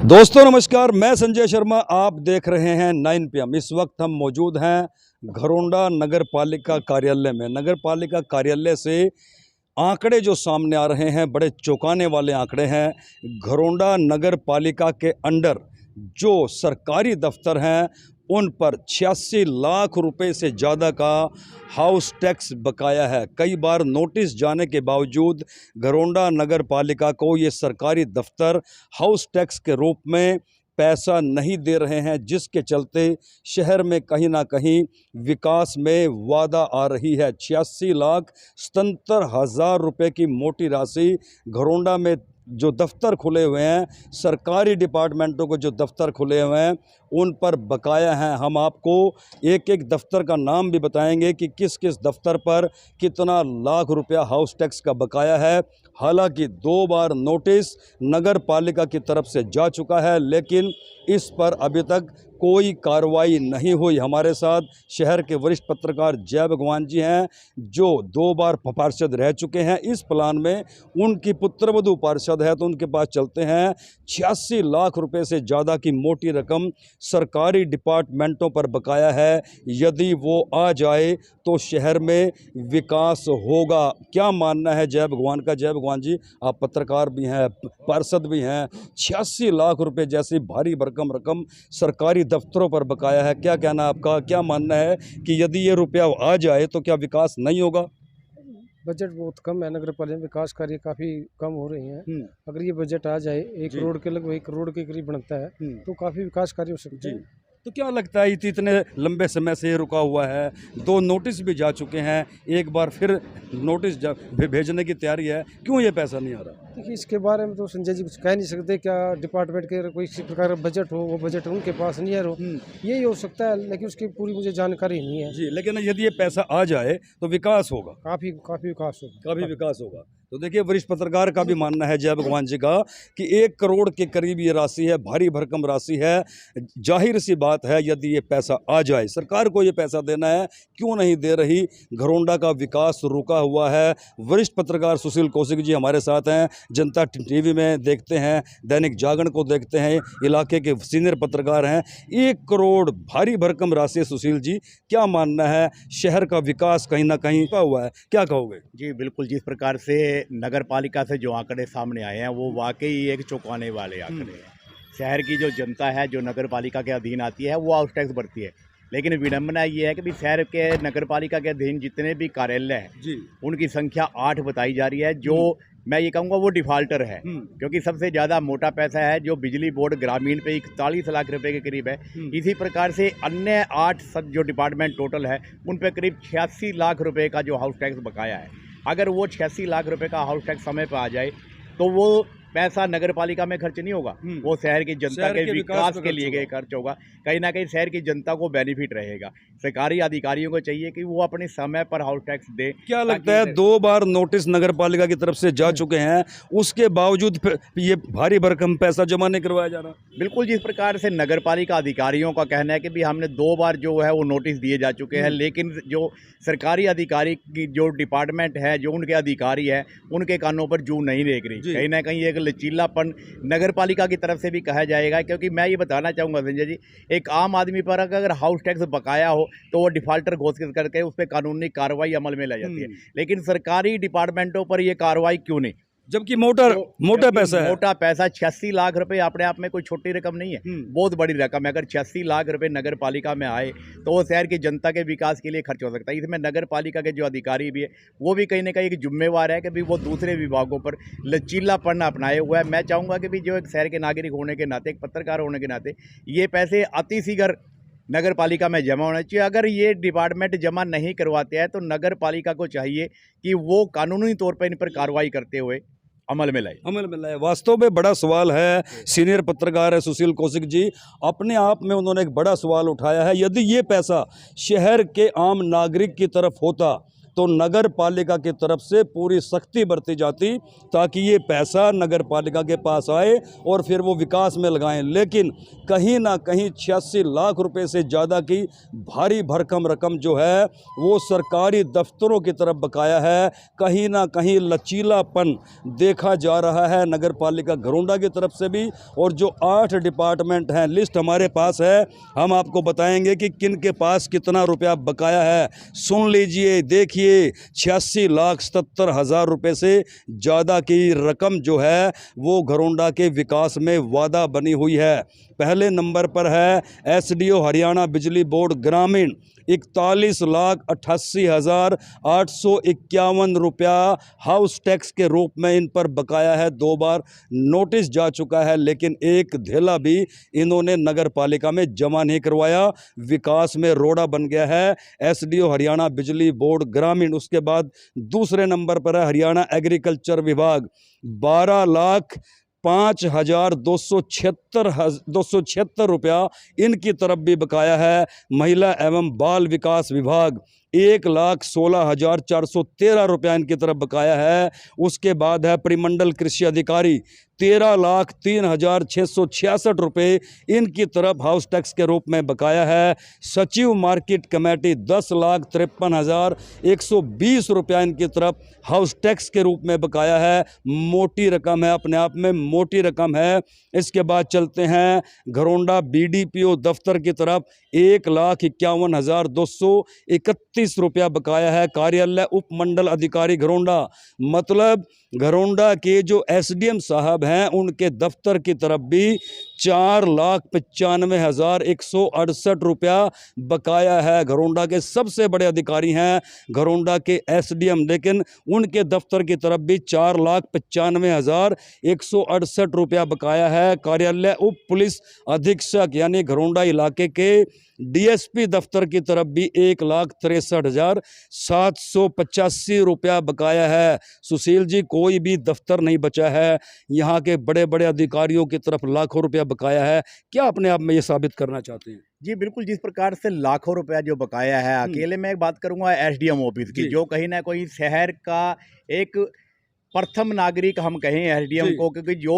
दोस्तों नमस्कार, मैं संजय शर्मा। आप देख रहे हैं 9 PM। इस वक्त हम मौजूद हैं घरोंडा नगर पालिका कार्यालय में। नगर पालिका कार्यालय से आंकड़े जो सामने आ रहे हैं बड़े चौंकाने वाले आंकड़े हैं। घरोंडा नगर पालिका के अंडर जो सरकारी दफ्तर हैं उन पर 86 लाख रुपए से ज़्यादा का हाउस टैक्स बकाया है। कई बार नोटिस जाने के बावजूद घरोंडा नगर पालिका को ये सरकारी दफ्तर हाउस टैक्स के रूप में पैसा नहीं दे रहे हैं, जिसके चलते शहर में कहीं ना कहीं विकास में वादा आ रही है। 86,77,000 रुपये की मोटी राशि घरोंडा में जो दफ्तर खुले हुए हैं, सरकारी डिपार्टमेंटों को जो दफ्तर खुले हुए हैं उन पर बकाया हैं। हम आपको एक एक दफ्तर का नाम भी बताएंगे कि किस किस दफ्तर पर कितना लाख रुपया हाउस टैक्स का बकाया है। हालांकि 2 बार नोटिस नगर पालिका की तरफ से जा चुका है, लेकिन इस पर अभी तक कोई कार्रवाई नहीं हुई। हमारे साथ शहर के वरिष्ठ पत्रकार जय भगवान जी हैं, जो 2 बार पार्षद रह चुके हैं। इस प्लान में उनकी पुत्रवधू पार्षद है, तो उनके पास चलते हैं। 86 लाख रुपए से ज़्यादा की मोटी रकम सरकारी डिपार्टमेंटों पर बकाया है। यदि वो आ जाए तो शहर में विकास होगा। क्या मानना है जय भगवान का? जय भगवान जी, आप पत्रकार भी हैं, पार्षद भी हैं। 86 लाख रुपए जैसी भारी भरकम रकम सरकारी दफ्तरों पर बकाया है। क्या कहना आपका? क्या मानना है कि यदि ये रुपया आ जाए तो क्या विकास नहीं होगा? बजट बहुत कम है। नगर पालिका में विकास कार्य काफ़ी कम हो रहे हैं। अगर ये बजट आ जाए 1 करोड़ के लगभग 1 करोड़ के करीब बनता है तो काफ़ी विकास कार्य हो सकते हैं। तो क्या लगता है इतने लंबे समय से ये रुका हुआ है? 2 नोटिस भी जा चुके हैं, एक बार फिर नोटिस भेजने की तैयारी है, क्यों ये पैसा नहीं आ रहा? देखिए, इसके बारे में तो संजय जी कुछ कह नहीं सकते। क्या डिपार्टमेंट के कोई इसी प्रकार का बजट हो, वो बजट उनके पास नहीं है, यही हो सकता है, लेकिन उसकी पूरी मुझे जानकारी नहीं है जी। लेकिन यदि ये पैसा आ जाए तो विकास होगा, काफ़ी विकास होगा। काफ़ी विकास होगा। तो देखिए, वरिष्ठ पत्रकार का भी मानना है जय भगवान जी का कि 1 करोड़ के करीब ये राशि है, भारी भरकम राशि है। जाहिर सी बात है, यदि ये पैसा आ जाए, सरकार को ये पैसा देना है, क्यों नहीं दे रही? घरोंडा का विकास रुका हुआ है। वरिष्ठ पत्रकार सुशील कौशिक जी हमारे साथ हैं, जनता टीवी में देखते हैं, दैनिक जागरण को देखते हैं, इलाके के सीनियर पत्रकार हैं। 1 करोड़ भारी भरकम राशि। सुशील जी, क्या मानना है? शहर का विकास कहीं ना कहीं रुका हुआ है, क्या कहोगे? जी बिल्कुल, जिस प्रकार से नगर पालिका से जो आंकड़े सामने आए हैं वो वाकई एक चौंकाने वाले आंकड़े हैं। शहर की जो जनता है जो नगर पालिका के अधीन आती है वो हाउस टैक्स भरती है, लेकिन विडंबना ये है कि भी शहर के नगर पालिका के अधीन जितने भी कार्यालय हैं उनकी संख्या 8 बताई जा रही है। जो मैं ये कहूँगा वो डिफ़ाल्टर है, क्योंकि सबसे ज़्यादा मोटा पैसा है जो बिजली बोर्ड ग्रामीण पे 41 लाख रुपए के करीब है। इसी प्रकार से अन्य 8 सब जो डिपार्टमेंट टोटल है उन पे करीब 86 लाख रुपए का जो हाउस टैक्स बकाया है। अगर वो 86 लाख रुपए का हाउस टैक्स समय पर आ जाए तो वो पैसा नगर पालिका में खर्च नहीं होगा, वो शहर की जनता के विकास के लिए खर्च होगा। कहीं ना कहीं शहर की जनता को बेनिफिट रहेगा। सरकारी अधिकारियों को चाहिए कि वो अपने समय पर हाउस टैक्स दे। क्या लगता है, 2 बार नोटिस नगर पालिका की तरफ से जा चुके हैं, उसके बावजूद ये भारी भरकम पैसा जमा नहीं करवाया जा रहा? बिल्कुल, जिस प्रकार से नगर पालिका अधिकारियों का कहना है कि भी हमने 2 बार जो है वो नोटिस दिए जा चुके हैं, लेकिन जो सरकारी अधिकारी की जो डिपार्टमेंट है, जो उनके अधिकारी है, उनके कानों पर जू नहीं देख रही। कहीं ना कहीं एक लचीलापन नगर पालिका की तरफ से भी कहा जाएगा, क्योंकि मैं ये बताना चाहूँगा संजय जी, एक आम आदमी पर अगर हाउस टैक्स बकाया हो तो वो डिफाल्टर घोषित करके उस पर कानूनी कार्रवाई अमल में लाई जाती है, लेकिन सरकारी डिपार्टमेंटों पर ये कार्रवाई क्यों नहीं? जबकि मोटा पैसा है। मोटा पैसा 86 लाख रुपए अपने आप में कोई छोटी रकम नहीं है, बहुत बड़ी रकम है। अगर 86 लाख रुपए नगर पालिका में आए तो वो शहर की जनता के विकास के लिए खर्च हो सकता है। इसमें नगर पालिका के जो अधिकारी भी है वो भी कहीं ना कहीं एक जिम्मेवार है कि भी वो दूसरे विभागों पर लचीलापन अपनाए हुआ है। मैं चाहूँगा कि भी जो एक शहर के नागरिक होने के नाते, एक पत्रकार होने के नाते, ये पैसे अतिशीघ्र नगर पालिका में जमा होना चाहिए। अगर ये डिपार्टमेंट जमा नहीं करवाते हैं तो नगर पालिका को चाहिए कि वो कानूनी तौर पर इन पर कार्रवाई करते हुए अमल में लाए। वास्तव में बड़ा सवाल है। सीनियर पत्रकार है सुशील कौशिक जी, अपने आप में उन्होंने एक बड़ा सवाल उठाया है। यदि ये पैसा शहर के आम नागरिक की तरफ होता तो नगर पालिका की तरफ से पूरी सख्ती बरती जाती ताकि ये पैसा नगर पालिका के पास आए और फिर वो विकास में लगाएं। लेकिन कहीं ना कहीं 86 लाख रुपए से ज़्यादा की भारी भरकम रकम जो है वो सरकारी दफ्तरों की तरफ बकाया है। कहीं ना कहीं लचीलापन देखा जा रहा है नगर पालिका घरोंडा की तरफ से भी। और जो 8 डिपार्टमेंट हैं, लिस्ट हमारे पास है, हम आपको बताएंगे कि किन के पास कितना रुपया बकाया है। सुन लीजिए, देखिए, 86,77,000 रुपये से ज़्यादा की रकम जो है वो घरोंडा के विकास में वादा बनी हुई है। पहले नंबर पर है एसडीओ हरियाणा बिजली बोर्ड ग्रामीण, 41,88,851 रुपया हाउस टैक्स के रूप में इन पर बकाया है। 2 बार नोटिस जा चुका है, लेकिन एक धेला भी इन्होंने नगर पालिका में जमा नहीं करवाया। विकास में रोड़ा बन गया है एसडीओ हरियाणा बिजली बोर्ड ग्रामीण। उसके बाद दूसरे नंबर पर है हरियाणा एग्रीकल्चर विभाग, 12,05,276 रुपया इनकी तरफ भी बकाया है। महिला एवं बाल विकास विभाग, 1,16,413 रुपया इनकी तरफ बकाया है। उसके बाद है परिमंडल कृषि अधिकारी, 13,03,666 रुपये इनकी तरफ हाउस टैक्स के रूप में बकाया है। सचिव मार्केट कमेटी, 10,53,120 रुपया इनकी तरफ हाउस टैक्स के रूप में बकाया है। मोटी रकम है, अपने आप में मोटी रकम है। इसके बाद चलते हैं घरोंडा बीडीपीओ दफ्तर की तरफ, 1,51,231 रुपया बकाया है। कार्यालय उपमंडल अधिकारी घरोंडा, मतलब घरोंडा के जो एसडीएम साहब हैं उनके दफ्तर की तरफ भी 4,95,168 रुपया बकाया है। घरोंडा के सबसे बड़े अधिकारी हैं घरोंडा के एसडीएम, लेकिन उनके दफ्तर की तरफ भी 4,95,168 रुपया बकाया है। कार्यालय उप पुलिस अधीक्षक यानी घरोंडा इलाके के डीएसपी दफ्तर की तरफ भी 1,63,785 रुपया बकाया है। सुशील जी, कोई भी दफ्तर नहीं बचा है, यहाँ के बड़े बड़े अधिकारियों की तरफ लाखों रुपया बकाया है। क्या अपने आप में ये साबित करना चाहते हैं? जी बिल्कुल, जिस प्रकार से लाखों रुपया जो बकाया है, अकेले मैं एक बात करूंगा एसडीएम ऑफिस की, जो कहीं ना कहीं शहर का एक प्रथम नागरिक हम कहें एसडीएम को, क्योंकि जो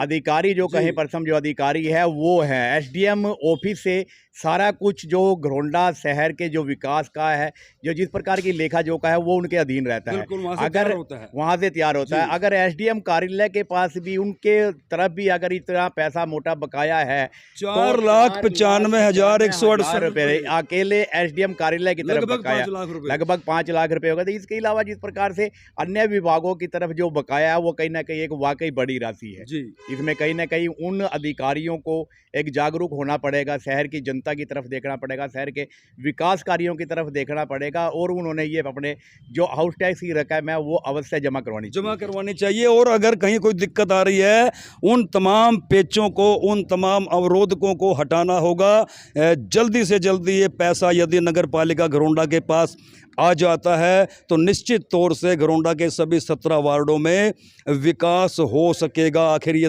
अधिकारी जो कहें प्रथम जो अधिकारी है वो है एसडीएम ऑफिस से सारा कुछ जो घरोंडा शहर के जो विकास का है, जो जिस प्रकार की लेखा जोखा है वो उनके अधीन रहता है। अगर वहाँ से तैयार होता है, अगर एसडीएम कार्यालय के पास भी उनके तरफ भी अगर इतना पैसा मोटा बकाया है, 4,95,168 रुपये अकेले एसडीएम कार्यालय की तरफ बकाया, लगभग 5 लाख रुपए होगा। तो इसके अलावा जिस प्रकार से अन्य विभागों की तरफ जो बकाया है वो कहीं ना कहीं एक वाकई बड़ी राशि है। इसमें कहीं ना कहीं उन अधिकारियों को एक जागरूक होना पड़ेगा, शहर की जनता की तरफ देखना पड़ेगा, शहर के विकास कार्यों की तरफ देखना पड़ेगा, और उन्होंने ये अपने जो हाउस टैक्स की रकम है वो अवश्य जमा करवानी चाहिए। और अगर कहीं कोई दिक्कत आ रही है, उन तमाम पेचों को, उन तमाम अवरोधकों को हटाना होगा। जल्दी से जल्दी ये पैसा यदि नगर पालिका घरोंडा के पास आ जाता है तो निश्चित तौर से घरोंडा के सभी 17 वार्डों में विकास हो सकेगा। आखिर ये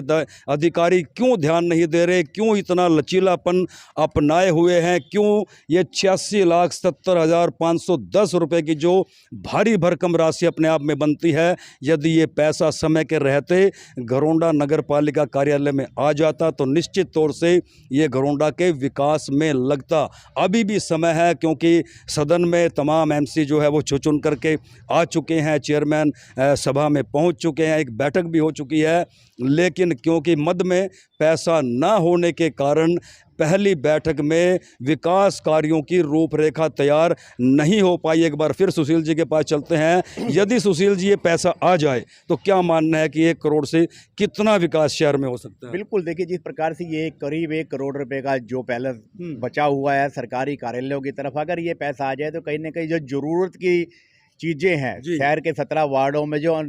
अधिकारी क्यों ध्यान नहीं दे रहे, क्यों इतना लचीलापन अपनाए हुए हैं, क्यों ये 86,70,510 रुपये की जो भारी भरकम राशि अपने आप में बनती है, यदि ये पैसा समय के रहते घरोंडा नगर पालिका कार्यालय में आ जाता तो निश्चित तौर से ये घरोंडा के विकास में लगता। अभी भी समय है, क्योंकि सदन में तमाम एमसी जो है वो चुन करके आ चुके हैं, चेयरमैन सभा में पहुंच चुके हैं, एक बैठक भी हो चुकी है, लेकिन क्योंकि मद में पैसा ना होने के कारण पहली बैठक में विकास कार्यों की रूपरेखा तैयार नहीं हो पाई। एक बार फिर सुशील जी के पास चलते हैं। यदि सुशील जी ये पैसा आ जाए तो क्या मानना है कि 1 करोड़ से कितना विकास शहर में हो सकता है? बिल्कुल, देखिए जिस प्रकार से ये करीब 1 करोड़ रुपए का जो पहले बचा हुआ है सरकारी कार्यालयों की तरफ, अगर ये पैसा आ जाए तो कहीं ना कहीं जो जरूरत की चीज़ें हैं शहर के 17 वार्डों में जो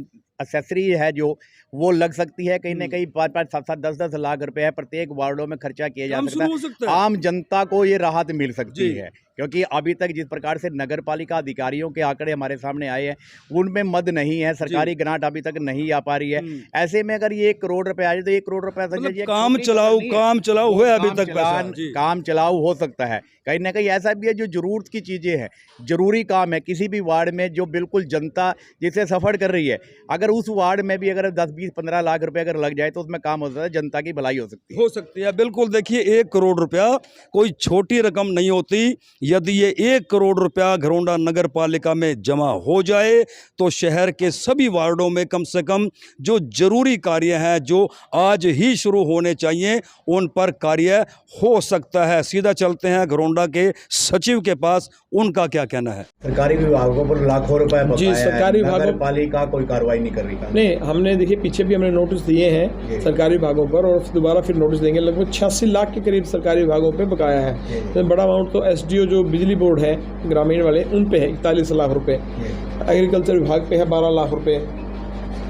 एसेसरी है जो वो लग सकती है, कहीं ना कहीं 5-5, 7-7, 10-10 लाख रुपए है प्रत्येक वार्डों में खर्चा किया जा काम सकता शुरू हो सकता है। आम जनता को ये राहत मिल सकती जी। है, क्योंकि अभी तक जिस प्रकार से नगर पालिका अधिकारियों के आंकड़े हमारे सामने आए हैं उनमें मद नहीं है, सरकारी ग्रांट अभी तक नहीं आ पा रही है। ऐसे में अगर ये 1 करोड़ रुपए आ जाए तो 1 करोड़ रुपए मतलब काम चलाऊ है अभी तक पैसा। जी। काम चलाऊ हो सकता है। कहीं ना कहीं ऐसा भी है जो जरूरत की चीज़ें हैं, जरूरी काम है किसी भी वार्ड में जो बिल्कुल जनता जिसे सफ़र कर रही है, अगर उस वार्ड में भी अगर 10, 20, 15 लाख रुपए अगर लग जाए तो उसमें काम हो सकता है, जनता की भलाई हो सकती है। बिल्कुल। देखिए 1 करोड़ रुपया कोई छोटी रकम नहीं होती। यदि ये 1 करोड़ रुपया घरौंडा नगर पालिका में जमा हो जाए तो शहर के सभी वार्डों में कम से कम जो जरूरी कार्य हैं जो आज ही शुरू होने चाहिए उन पर कार्य हो सकता है। सीधा चलते हैं घरौंडा के सचिव के पास, उनका क्या कहना है। सरकारी विभागों पर लाखों रुपए जी, सरकारी विभागों पालिका कोई कार्रवाई नहीं कर रही। नहीं, हमने देखिए पीछे भी हमने नोटिस दिए हैं सरकारी विभागों पर और दोबारा फिर नोटिस देंगे। लगभग 86 लाख के करीब सरकारी विभागों पे बकाया है। तो बड़ा अमाउंट तो एसडीओ जो बिजली बोर्ड है ग्रामीण वाले उन पे है 41 लाख रुपए, एग्रीकल्चर विभाग पे है 12 लाख रुपए,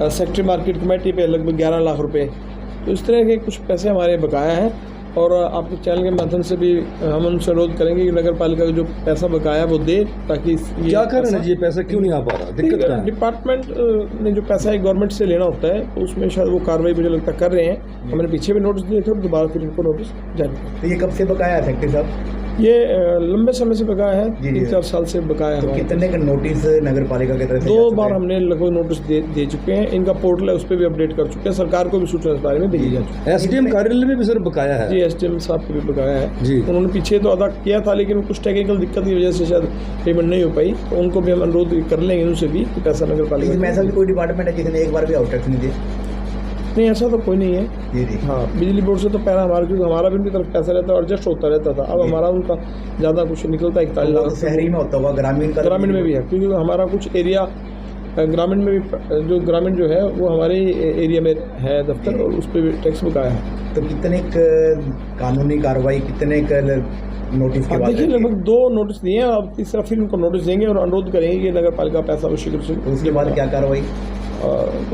सेक्रेटरी मार्केट कमेटी पे लगभग 11 लाख रुपए। तो इस तरह के कुछ पैसे हमारे बकाया हैं और आपके चैनल के माध्यम से भी हम उनसे अनुरोध करेंगे कि नगर पालिका का जो पैसा बकाया वो दे, ताकि क्या कारण है ये पैसा क्यों नहीं आ पा रहा, दिक्कत क्या है? डिपार्टमेंट ने जो पैसा है गवर्नमेंट से लेना होता है तो उसमें शायद वो कार्रवाई मुझे लगता कर रहे हैं। हमने पीछे भी नोटिस दिए थे और दोबारा फिर इनको नोटिस जारी किया। तो ये कब से बकाया है सेक्रेटरी साहब? ये लंबे समय से बकाया है, 3-4 साल से बकाया है। कितने का नोटिस नगर पालिका की तरफ से 2 बार हमने लगभग नोटिस दे चुके हैं। इनका पोर्टल है उस पर भी अपडेट कर चुके हैं, सरकार को भी सूचना इस बारे में भेजी जा चुकी है। एसडीएम कार्यालय में भी सर बकाया है? जी, एसडीएम साहब को भी बकाया है जी। उन्होंने पीछे तो अदा किया था लेकिन कुछ टेक्निकल दिक्कत की वजह से शायद पेमेंट नहीं हो पाई, तो उनको भी हम अनुरोध कर लेंगे उनसे भी कि पैसा नगर पालिका। ऐसा भी कोई डिपार्टमेंट है जिसने एक बार भी आउट टैक्स नहीं दिया? नहीं, ऐसा तो कोई नहीं है। हाँ, बिजली बोर्ड से तो पहले हमारा, क्योंकि हमारा भी उनकी तरफ पैसा रहता है, एडजस्ट होता रहता था। अब हमारा उनका ज़्यादा कुछ निकलता है 41 लाख। शहरी में होता होगा, ग्रामीण में भी है, क्योंकि हमारा कुछ एरिया ग्रामीण में भी, जो ग्रामीण जो है वो हमारे एरिया में है दफ्तर, और उस पर भी टैक्स बकाया है। तो कितने कानूनी कार्रवाई, कितने नोटिस के बाद? देखिए लगभग 2 नोटिस दिए हैं, अब तीसरा फिर उनको नोटिस देंगे और अनुरोध करेंगे कि नगर पालिका पैसा वो शीघ्र से। उसके बाद क्या कार्रवाई?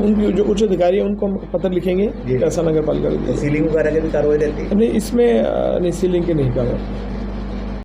उनकी जो उच्च अधिकारी है उनको हम पत्र लिखेंगे पैसा नगर पालिका को। सीलिंग वगैरह की भी कार्रवाई रहती है? नहीं, इसमें नहीं, सीलिंग की नहीं कार्रवाई।